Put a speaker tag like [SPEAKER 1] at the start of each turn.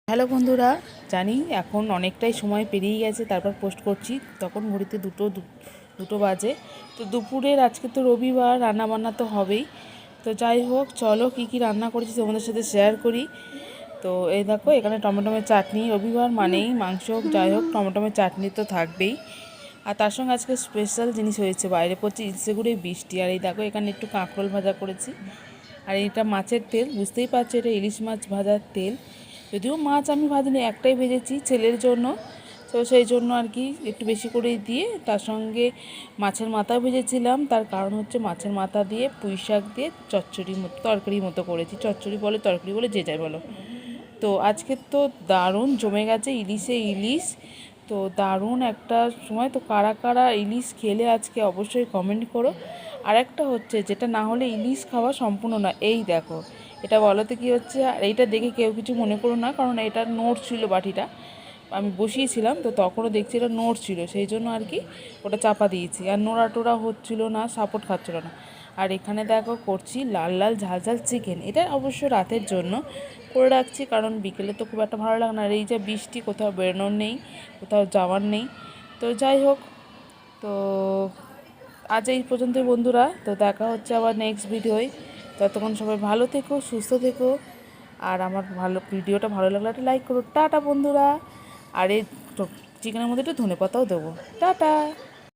[SPEAKER 1] Hello বন্ধুরা, জানি এখন অনেকটাই সময় পেরিয়ে গেছে, তারপর পোস্ট করছি, তখন ঘড়িতে দুটো বাজে। তো দুপুরের আজকে তো রবিবার, রান্নাবান্না তো হবেই। তো যাই হোক, চলো কী কী রান্না করেছি তোমাদের সাথে শেয়ার করি। তো এই দেখো, এখানে টমেটোমের চাটনি, রবিবার মানেই মাংস হোক যাই হোক টমেটোমের চাটনি তো থাকবেই। আর তার সঙ্গে আজকে স্পেশাল জিনিস হয়েছে, বাইরে পড়ছে ইলশেগুড়ে বৃষ্টি। আর এই দেখো, এখানে একটু কাঁকরোল ভাজা করেছি। আর এটা মাছের তেল, বুঝতেই পারছো এটা ইলিশ মাছ ভাজার তেল। যদিও মাছ আমি ভাজিনি, একটাই ভেজেছি ছেলের জন্য, তো সেই জন্য আর কি একটু বেশি করেই দিয়ে, তার সঙ্গে মাছের মাথাও ভেজেছিলাম। তার কারণ হচ্ছে মাছের মাথা দিয়ে পুঁই শাক দিয়ে চচ্চড়ি মতো, তরকারির মতো করেছি। চচ্চড়ি বলে, তরকারি বলে, যে যাই বলো। তো আজকে তো দারুণ জমে গেছে ইলিশে ইলিশ। তো দারুণ একটা সময়। তো কারা কারা ইলিশ খেলে আজকে অবশ্যই কমেন্ট করো। আর একটা হচ্ছে, যেটা না হলে ইলিশ খাওয়া সম্পূর্ণ না, এই দেখো এটা বলোতে কী হচ্ছে। আর এইটা দেখে কেউ কিছু মনে করো না, কারণ এটা নোট ছিল, বাটিটা আমি বসিয়েছিলাম তো তখনও দেখছি এটা নোট ছিল, সেই জন্য আর কি ওটা চাপা দিয়েছি। আর নোড়া টোড়া হচ্ছিল না, সাপোর্ট খাচ্ছিল না। আর এখানে দেখো করছি লাল লাল ঝাল ঝাল চিকেন। এটা অবশ্য রাতের জন্য করে রাখছি, কারণ বিকেলে তো খুব একটা ভালো লাগে না। আর এই যে বৃষ্টি, কোথাও বেরোনোর নেই, কোথাও যাওয়ার নেই। তো যাই হোক, তো আজ এই পর্যন্তই বন্ধুরা। তো দেখা হচ্ছে আবার নেক্সট ভিডিওয়। ততক্ষণ সবাই ভালো থেকো, সুস্থ থেকো। আর আমার ভিডিওটা ভালো লাগলে একটা লাইক করো। টাটা বন্ধুরা। আর এই চিকেনের মধ্যে একটু ধনেপাতাও দেবো। টাটা।